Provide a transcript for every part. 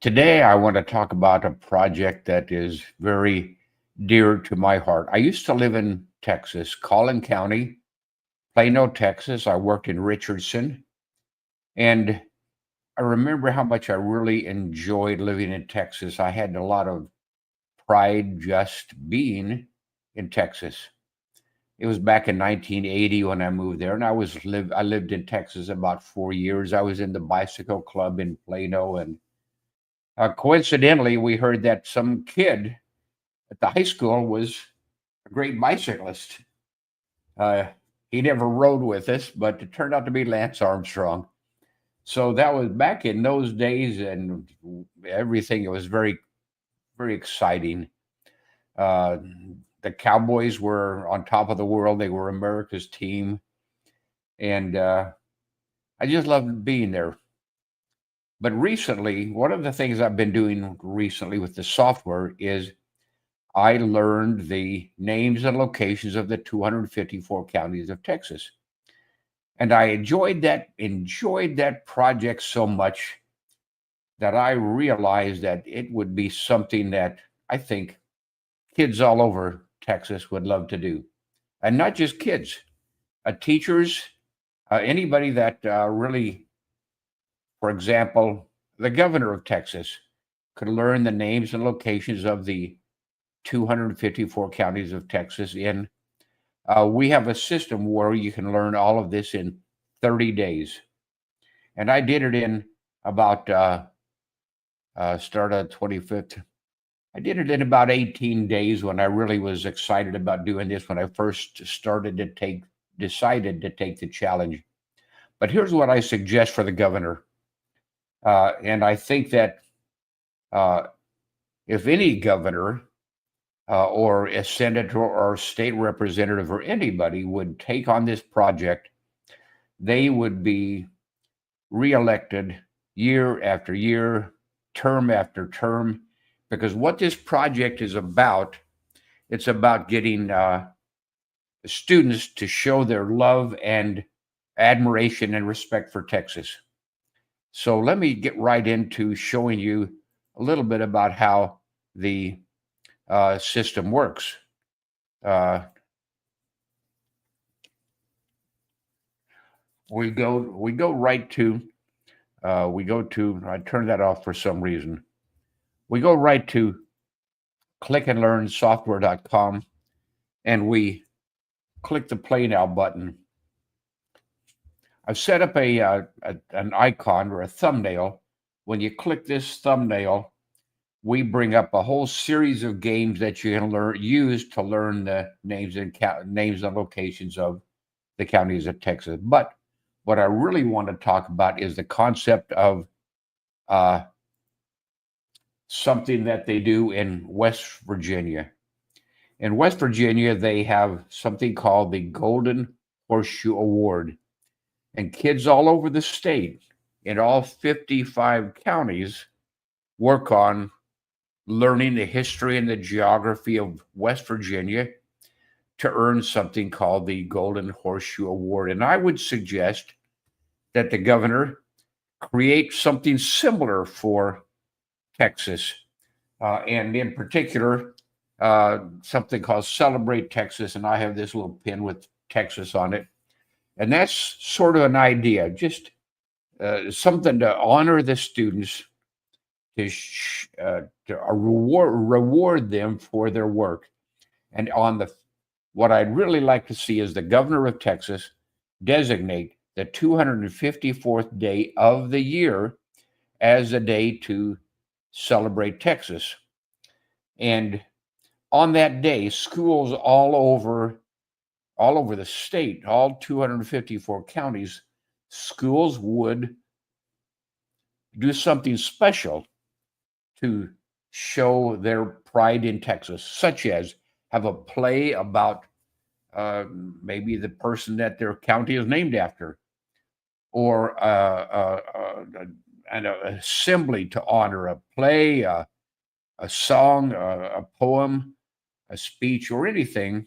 Today, I want to talk about a project that is very dear to my heart. I used to live in Texas, Collin County, Plano, Texas. I worked in Richardson, and I remember how much I really enjoyed living in Texas. I had a lot of pride just being in Texas. It was back in 1980 when I moved there, and I lived in Texas about 4 years. I was in the bicycle club in Plano, and coincidentally, we heard that some kid at the high school was a great bicyclist. Uh, he never rode with us, but it turned out to be Lance Armstrong. So that was back in those days, and everything. It was very, very exciting. Uh, the Cowboys were on top of the world. They were America's team, and I just loved being there. But recently, one of the things I've been doing recently with the software is I learned the names and locations of the 254 counties of Texas. And I enjoyed that project so much that I realized that it would be something that I think kids all over Texas would love to do. And not just kids, teachers, anybody that really, for example, the governor of Texas could learn the names and locations of the 254 counties of Texas in. We have a system where you can learn all of this in 30 days. And I did it in about, start of 25th. I did it in about 18 days when I really was excited about doing this when I first decided to take the challenge. But here's what I suggest for the governor. And I think that uh, if any governor or a senator or state representative or anybody would take on this project, they would be reelected year after year, term after term, because what this project is about, it's about getting students to show their love and admiration and respect for Texas. So let me get right into showing you a little bit about how the system works. Uh, we go right to we go to I turned that off for some reason. We go right to clickandlearnsoftware.com and we click the play now button. I've set up an icon or a thumbnail. When you click this thumbnail, we bring up a whole series of games that you can use to learn the names and locations of the counties of Texas. But what I really want to talk about is the concept of uh, something that they do in West Virginia. In West Virginia, they have something called the Golden Horseshoe Award. And kids all over the state, in all 55 counties, work on learning the history and the geography of West Virginia to earn something called the Golden Horseshoe Award. And I would suggest that the governor create something similar for Texas, and in particular, something called Celebrate Texas. And I have this little pin with Texas on it. And that's sort of an idea, just something to honor the students, to reward them for their work. And what I'd really like to see is the governor of Texas designate the 254th day of the year as a day to celebrate Texas. And on that day, schools all over the state, all 254 counties, schools would do something special to show their pride in Texas, such as have a play about maybe the person that their county is named after, or an assembly to honor a play, a song, a poem, a speech, or anything.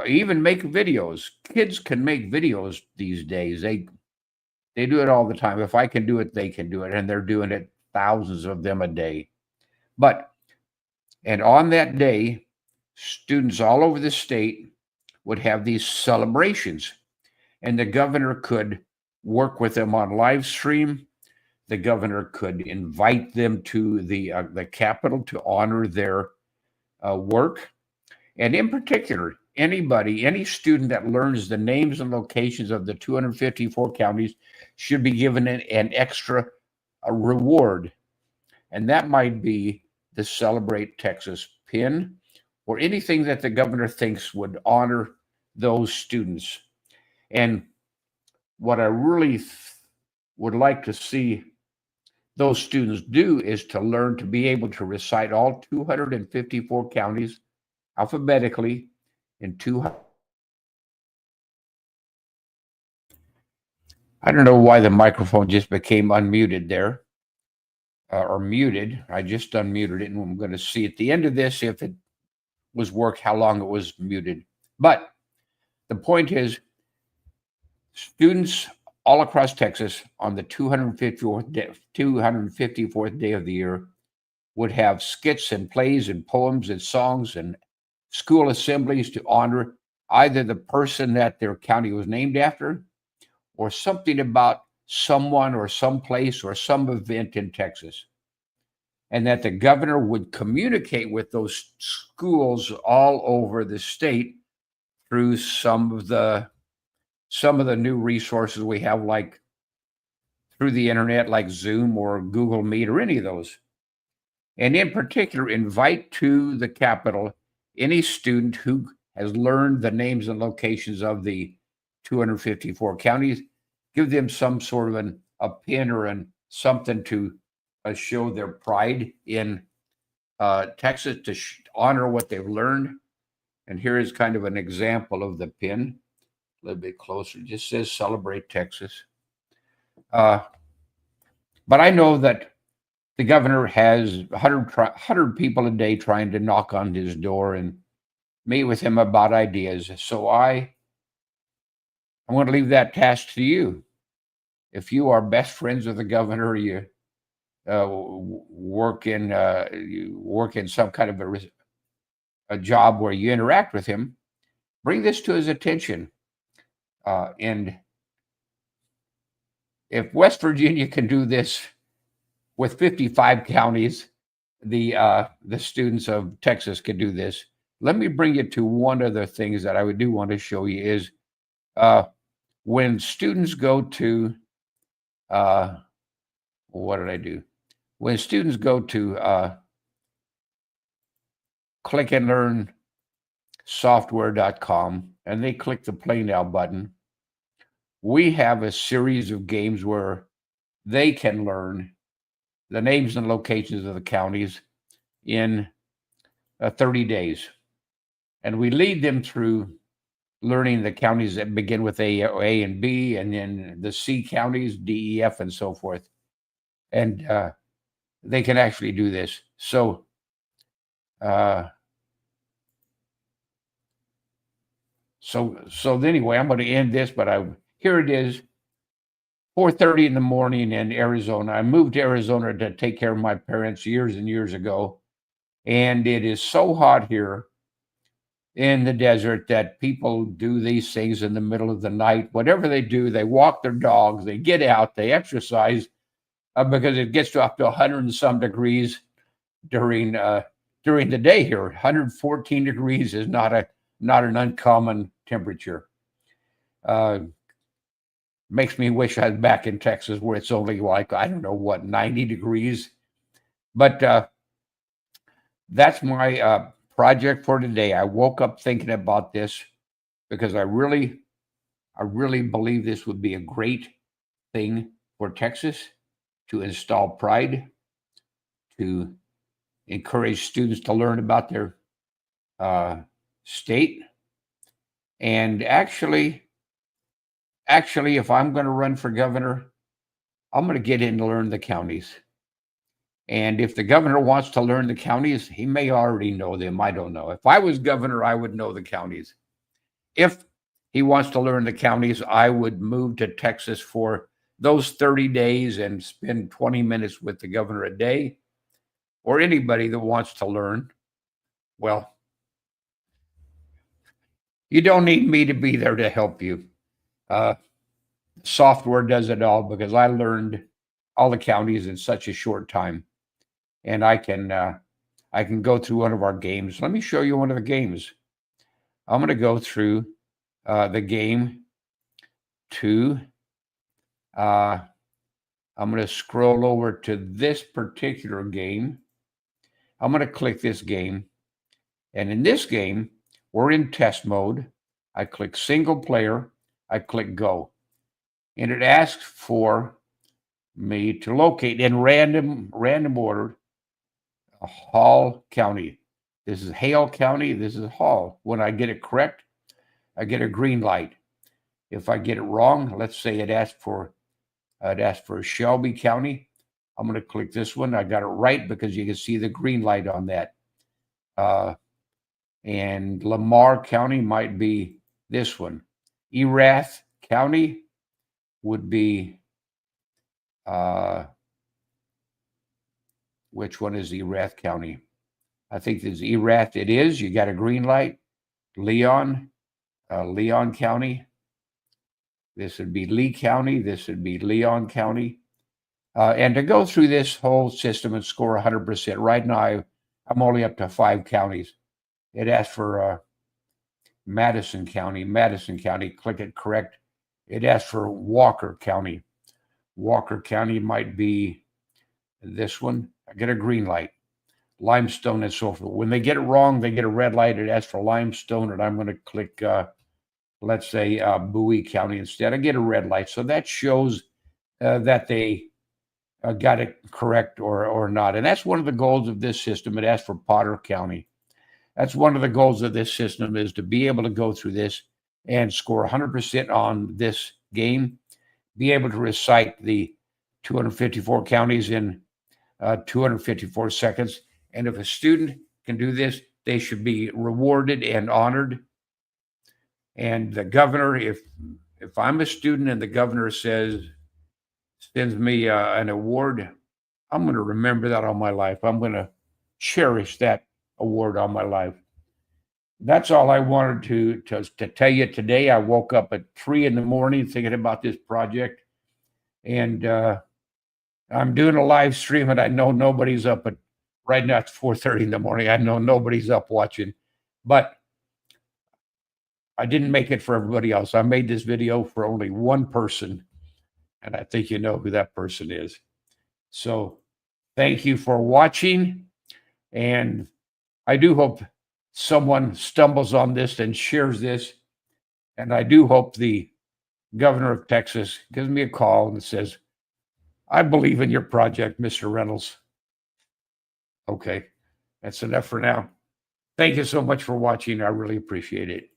Even make videos. Kids can make videos these days. They do it all the time. If I can do it, they can do it, and they're doing it thousands of them a day. And on that day, students all over the state would have these celebrations, and the governor could work with them on live stream. The governor could invite them to the Capitol to honor their work. And in particular, any student that learns the names and locations of the 254 counties should be given an extra reward. And that might be the Celebrate Texas pin or anything that the governor thinks would honor those students. And what I really would like to see those students do is to learn to be able to recite all 254 counties alphabetically in 200. I don't know why the microphone just became unmuted there or muted. I just unmuted it, and I'm going to see at the end of this if it was work, how long it was muted. But the point is, students all across Texas on the 254th day of the year would have skits and plays and poems and songs and school assemblies to honor either the person that their county was named after or something about someone or some place or some event in Texas. And that the governor would communicate with those schools all over the state through some of the new resources we have, like through the internet, like Zoom or Google Meet or any of those. And in particular, invite to the Capitol any student who has learned the names and locations of the 254 counties. Give them some sort of a pin or something to show their pride in Texas, to honor what they've learned. And here is kind of an example of the pin. A little bit closer. It just says Celebrate Texas. But I know that the governor has 100 people a day trying to knock on his door and meet with him about ideas. So I'm going to leave that task to you. If you are best friends with the governor, you work in some kind of a job where you interact with him, bring this to his attention. And if West Virginia can do this with 55 counties, the students of Texas can do this. Let me bring you to one of the things that I do want to show you is when students go to what did I do? When students go to click and learn software.com and they click the Play Now button, we have a series of games where they can learn the names and locations of the counties in 30 days. And we lead them through learning the counties that begin with A and B, and then the C counties, D, E, F, and so forth. And they can actually do this. So anyway, I'm going to end this, but here it is, 4:30 in the morning in Arizona. I moved to Arizona to take care of my parents years and years ago. And it is so hot here in the desert that people do these things in the middle of the night. Whatever they do, they walk their dogs, they get out, they exercise because it gets up to 100 and some degrees during the day here. 114 degrees is not an uncommon temperature. Makes me wish I was back in Texas where it's only like, I don't know what, 90 degrees. But that's my project for today. I woke up thinking about this because I really believe this would be a great thing for Texas to install pride, to encourage students to learn about their state. And actually, if I'm going to run for governor, I'm going to get in to learn the counties. And if the governor wants to learn the counties, he may already know them. I don't know. If I was governor, I would know the counties. If he wants to learn the counties, I would move to Texas for those 30 days and spend 20 minutes with the governor a day, or anybody that wants to learn, well, you don't need me to be there to help you. Uh, Software does it all because I learned all the counties in such a short time, and I can go through one of our games. Let me show you one of the games. I'm going to go through the game to. I'm going to scroll over to this particular game. I'm going to click this game, and in this game, we're in test mode. I click single player. I click go. And it asks for me to locate in random order Hall County. This is Hale County. This is Hall. When I get it correct, I get a green light. If I get it wrong, let's say it asked for Shelby County. I'm going to click this one. I got it right because you can see the green light on that. And Lamar County might be this one. Erath County would be, which one is Erath County? I think this is Erath. It is. You got a green light. Leon County. This would be Lee County. This would be Leon County. And to go through this whole system and score 100%, right now I'm only up to 5 counties. It asks for Madison County. Click it correct. It asks for Walker County. Walker County might be this one. I get a green light. Limestone and so forth. When they get it wrong, they get a red light. It asks for Limestone, and I'm going to click, let's say, Bowie County instead. I get a red light. So that shows that they got it correct or not. And that's one of the goals of this system. It asks for Potter County. That's one of the goals of this system, is to be able to go through this and score 100% on this game, be able to recite the 254 counties in 254 seconds. And if a student can do this, they should be rewarded and honored. And the governor, if I'm a student and the governor sends me an award, I'm going to remember that all my life. I'm going to cherish that award all my life. That's all I wanted to tell you today. I woke up at 3 in the morning thinking about this project, and I'm doing a live stream, and I know nobody's up at right now. It's 4:30 in the morning. I know nobody's up watching, but I didn't make it for everybody else. I made this video for only one person, and I think you know who that person is. So thank you for watching, and I do hope someone stumbles on this and shares this, and I do hope the governor of Texas gives me a call and says, I believe in your project, Mr. Reynolds. Okay, that's enough for now. Thank you so much for watching. I really appreciate it.